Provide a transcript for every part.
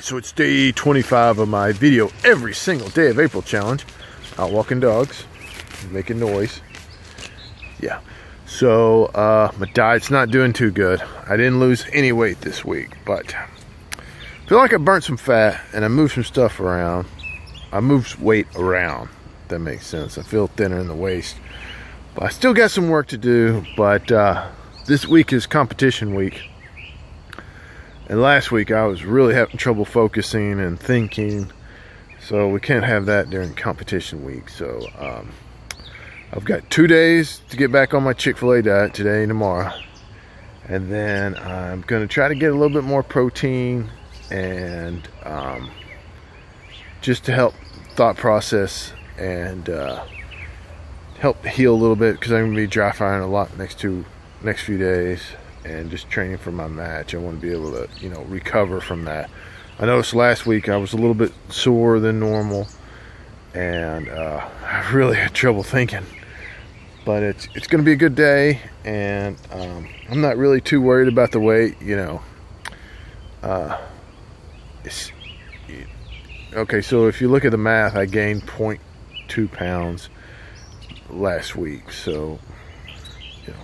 Alright, so it's day 25 of my video every single day of April challenge. Out walking dogs, making noise. Yeah. So my diet's not doing too good. I didn't lose any weight this week, but I feel like I burnt some fat and I moved some stuff around. I moved weight around, if that makes sense. I feel thinner in the waist. But I still got some work to do, but this week is competition week. And last week I was really having trouble focusing and thinking, so we can't have that during competition week. So I've got 2 days to get back on my Chick-fil-A diet, today and tomorrow. And then I'm gonna try to get a little bit more protein and just to help thought process and help heal a little bit, because I'm gonna be dry firing a lot next few days and just training for my match. I want to be able to, you know, recover from that. I noticed last week I was a little bit sore than normal, and I really had trouble thinking. But it's going to be a good day, and I'm not really too worried about the weight, you know. Okay, so if you look at the math, I gained 0.2 pounds last week, so you know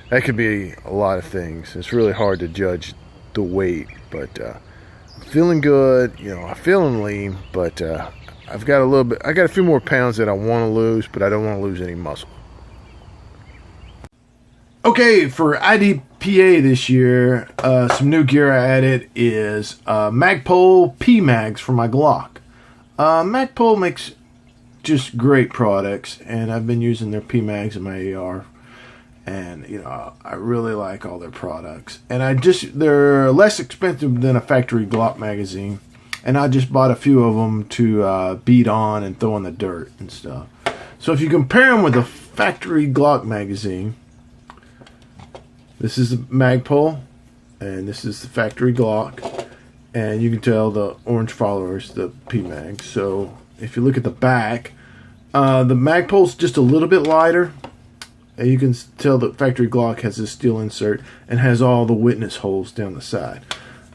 that could be a lot of things. It's really hard to judge the weight, but I'm feeling good. You know, I'm feeling lean, but I got a few more pounds that I want to lose, but I don't want to lose any muscle. Okay, for IDPA this year, some new gear I added is Magpul PMAGs for my Glock. Magpul makes just great products, and I've been using their PMAGs in my AR, and you know, I really like all their products, and they're less expensive than a factory Glock magazine, and I just bought a few of them to beat on and throw in the dirt and stuff. So if you compare them with the factory Glock magazine, this is the Magpul and this is the factory Glock, and you can tell the orange followers, the PMAG. So if you look at the back, the Magpul's just a little bit lighter, and you can tell the factory Glock has this steel insert and has all the witness holes down the side.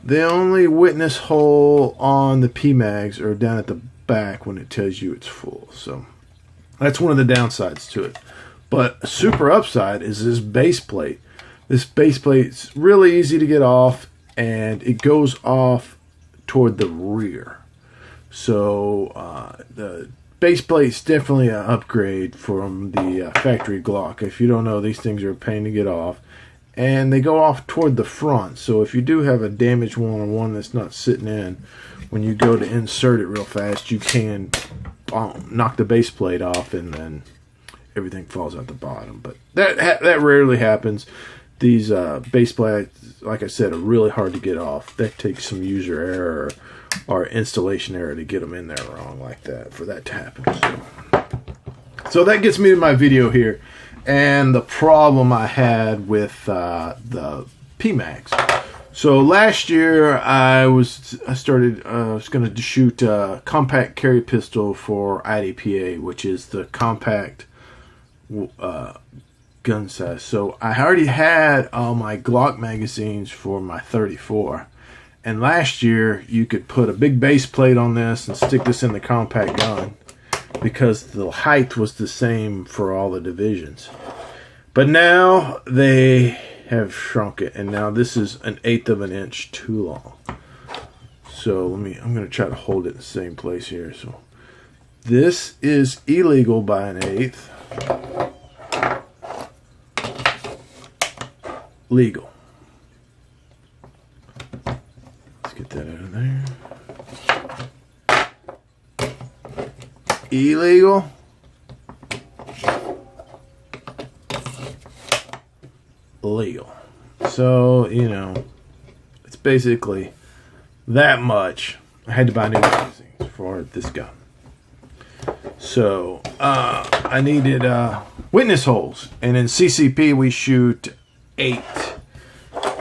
The only witness hole on the PMAGs are down at the back when it tells you it's full. So that's one of the downsides to it. But a super upside is this base plate. This base plate's really easy to get off, and it goes off toward the rear. So the base plate's definitely an upgrade from the factory Glock. If you don't know, these things are a pain to get off, and they go off toward the front. So if you do have a damaged one or one that's not sitting in, when you go to insert it real fast, you can knock the base plate off, and then everything falls out the bottom. But that rarely happens. These base plates, like I said, are really hard to get off. That takes some user error or installation error to get them in there wrong like that, for that to happen. So that gets me to my video here, and the problem I had with the PMAGs. So last year I was going to shoot a compact carry pistol for IDPA, which is the compact gun size. So I already had all my Glock magazines for my 34, and last year you could put a big base plate on this and stick this in the compact gun because the height was the same for all the divisions. But now they have shrunk it, and now this is 1/8 of an inch too long. So I'm going to try to hold it in the same place here. So this is illegal by 1/8. Legal. Let's get that out of there. Illegal. Legal. So, you know, it's basically that much. I had to buy new magazines for this gun. So, I needed witness holes. And in CCP, we shoot 8.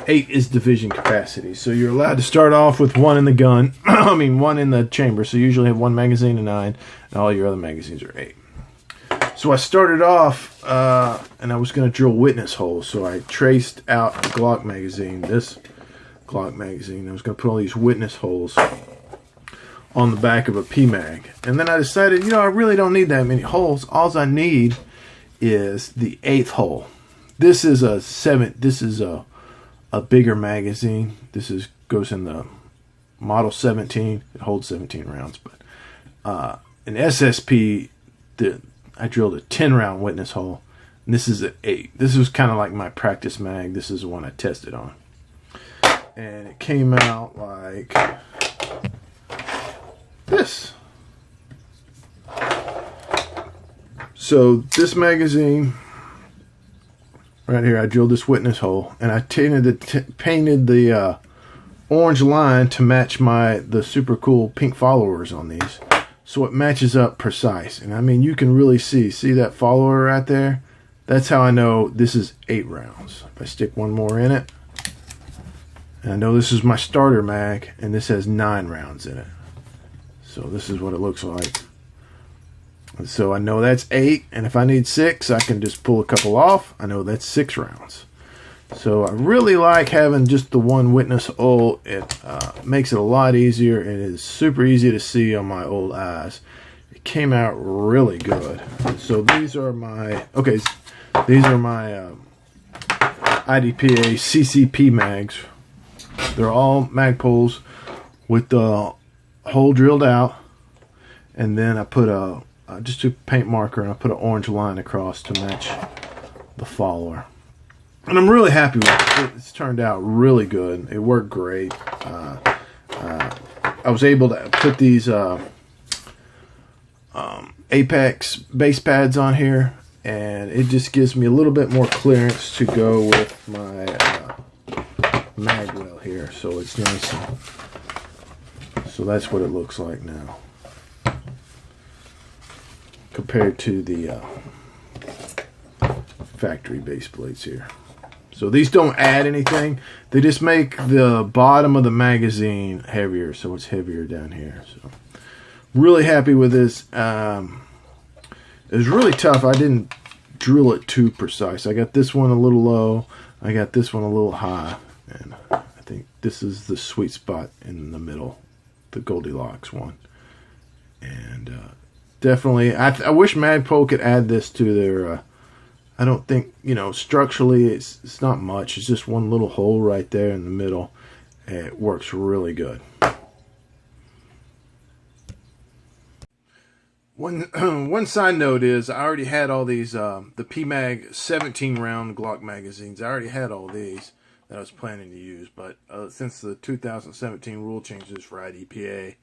8 is division capacity. So you're allowed to start off with 1 in the gun. I mean, 1 in the chamber. So you usually have 1 magazine of 9, and all your other magazines are 8. So I started off, and I was going to drill witness holes. So I traced out the Glock magazine, this Glock magazine. I was going to put all these witness holes on the back of a PMAG. And then I decided, you know, I really don't need that many holes. All I need is the 8th hole. This is a bigger magazine. Goes in the model 17. It holds 17 rounds, but an SSP, I drilled a 10 round witness hole, and this is an 8. This was kind of like my practice mag. This is the one I tested on, and it came out like this. So this magazine right here, I drilled this witness hole, and I painted the orange line to match the super cool pink followers on these, so it matches up precise. And I mean, you can really see that follower right there. That's how I know this is 8 rounds. If I stick one more in it, and I know this is my starter mag, and this has 9 rounds in it. So this is what it looks like. So I know that's 8, and if I need 6, I can just pull a couple off. I know that's 6 rounds. So I really like having just the one witness hole. It makes it a lot easier. It is super easy to see on my old eyes. It came out really good. So these are my IDPA CCP mags. They're all Magpuls with the hole drilled out, and then I put just a paint marker, and I put an orange line across to match the follower. And I'm really happy with it. It's turned out really good. It worked great. I was able to put these Apex base pads on here, and it just gives me a little bit more clearance to go with my mag well here. So it's nice. So that's what it looks like now, compared to the factory base plates here. So these don't add anything. They just make the bottom of the magazine heavier, so it's heavier down here. So really happy with this. It was really tough. I didn't drill it too precise. I got this one a little low. I got this one a little high. And I think this is the sweet spot in the middle, the Goldilocks one. And definitely, I wish Magpul could add this to their... I don't think, you know, structurally it's not much. It's just one little hole right there in the middle. It works really good. One side note is I already had all these, the PMAG 17 round Glock magazines. I already had all these that I was planning to use. But since the 2017 rule changes for IDPA,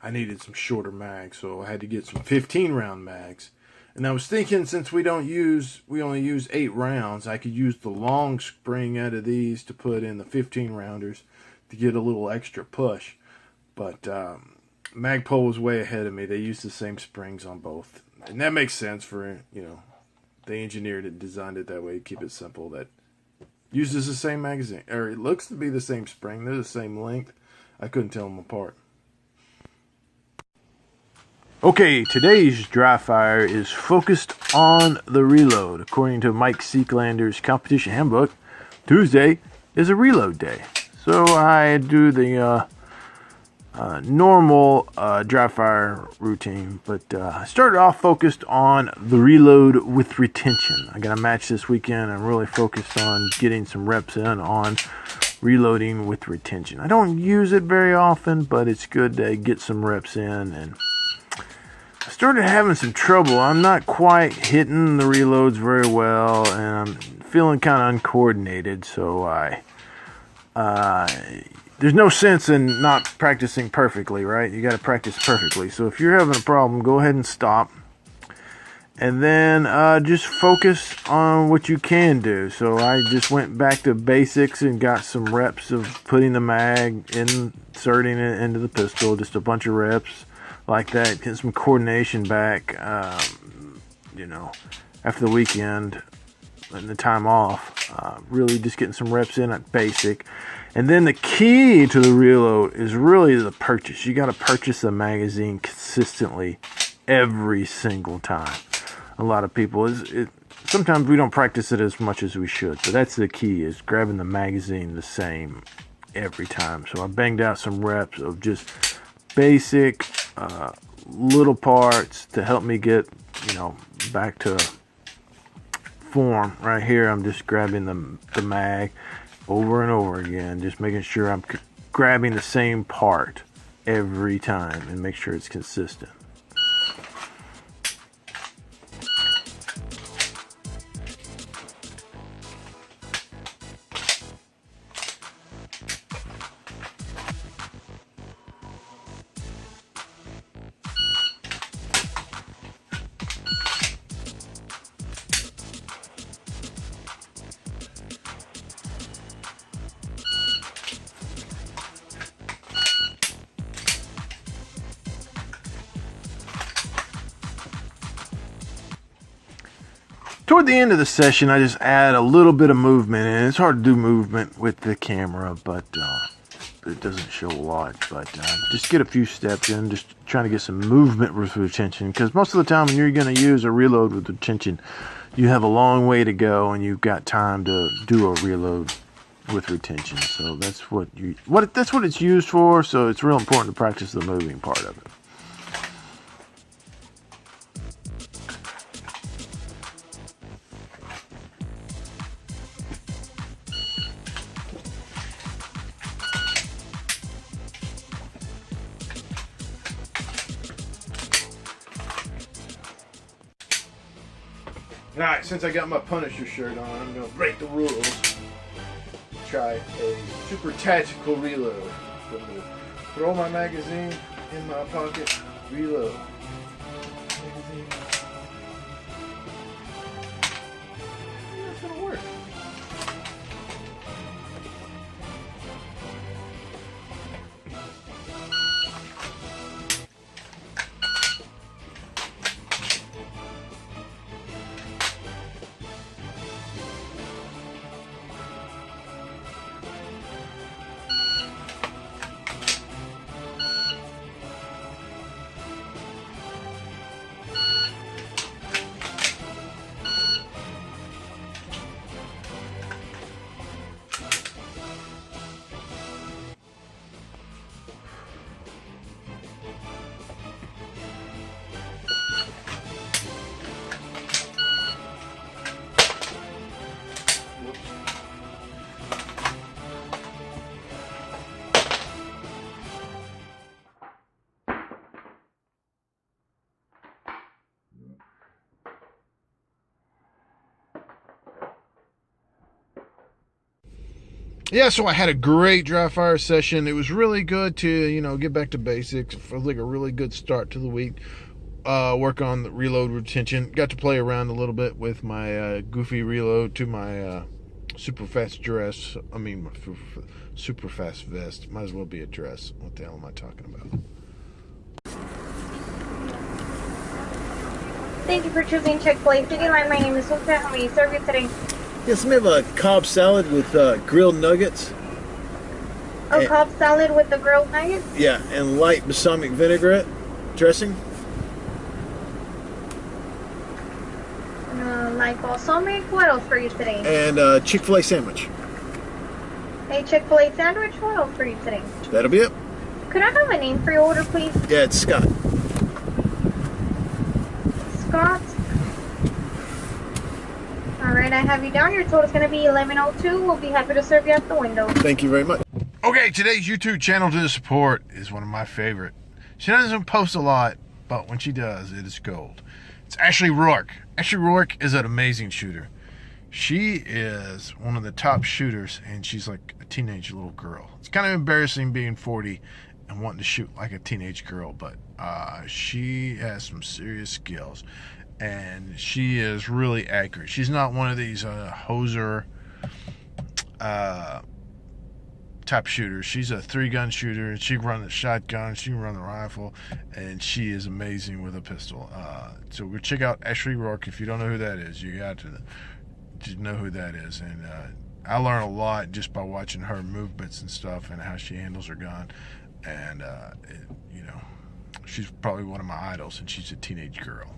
I needed some shorter mags. So I had to get some 15 round mags. And I was thinking, since we only use 8 rounds, I could use the long spring out of these to put in the 15 rounders to get a little extra push. But Magpul was way ahead of me. They used the same springs on both. And that makes sense for, you know, they engineered it, designed it that way to keep it simple. That uses the same magazine, or it looks to be the same spring. They're the same length. I couldn't tell them apart. Okay, today's dry fire is focused on the reload. According to Mike Seeklander's competition handbook, Tuesday is a reload day. So I do the normal dry fire routine, but I started off focused on the reload with retention. I got a match this weekend. I'm really focused on getting some reps in on reloading with retention. I don't use it very often, but it's good to get some reps in. And I started having some trouble. I'm not quite hitting the reloads very well, and I'm feeling kind of uncoordinated. So there's no sense in not practicing perfectly, right? You got to practice perfectly. So if you're having a problem, go ahead and stop, and then just focus on what you can do. So I just went back to basics and got some reps of putting the mag, inserting it into the pistol, just a bunch of reps like that, get some coordination back, you know, after the weekend and the time off. Really just getting some reps in at basic. And then the key to the reload is really the purchase. You got to purchase a magazine consistently every single time. A lot of people, sometimes we don't practice it as much as we should. So that's the key, is grabbing the magazine the same every time. So I banged out some reps of just basic little parts to help me get, back to form. Right here, I'm just grabbing the mag over and over again, just making sure I'm grabbing the same part every time and make sure it's consistent. Toward the end of the session, I just add a little bit of movement, and it's hard to do movement with the camera, but it doesn't show a lot. But just get a few steps in, just trying to get some movement with retention, because most of the time when you're going to use a reload with retention, you have a long way to go, and you've got time to do a reload with retention. So that's that's what it's used for. So it's real important to practice the moving part of it. Alright, since I got my Punisher shirt on, I'm going to break the rules. Try a super tactical reload. Throw my magazine in my pocket, reload. Magazine. That's going to work. Yeah, so I had a great dry fire session. It was really good to, get back to basics. It felt like a really good start to the week. Work on the reload retention. Got to play around a little bit with my goofy reload to my super fast dress. My super fast vest. Might as well be a dress. What the hell am I talking about? Thank you for choosing Chick-fil-A. My name is Sultan. How may I serve you today? Yes, we have a Cobb salad with grilled nuggets. Cobb salad with the grilled nuggets? Yeah, and light balsamic vinaigrette dressing. Light balsamic. What else for you today? And Chick-fil-A sandwich. A Chick-fil-A sandwich. What else for you today? That'll be it. Could I have a name for your order, please? Yeah, it's Scott. Scott. Alright, I have you down. Your total is going to be $11.02. We'll be happy to serve you at the window. Thank you very much. Okay, today's YouTube channel to support is one of my favorite. She doesn't post a lot, but when she does, it is gold. It's Ashley Rourke. Ashley Rourke is an amazing shooter. She is one of the top shooters, and she's like a teenage little girl. It's kind of embarrassing being 40 and wanting to shoot like a teenage girl, but she has some serious skills. And she is really accurate. She's not one of these hoser type shooters. She's a 3-gun shooter, and she can run the shotgun, she can run the rifle, and she is amazing with a pistol. So go check out Ashley Rourke. If you don't know who that is, you got to know who that is. And I learn a lot just by watching her movements and stuff and how she handles her gun. And she's probably one of my idols, and she's a teenage girl.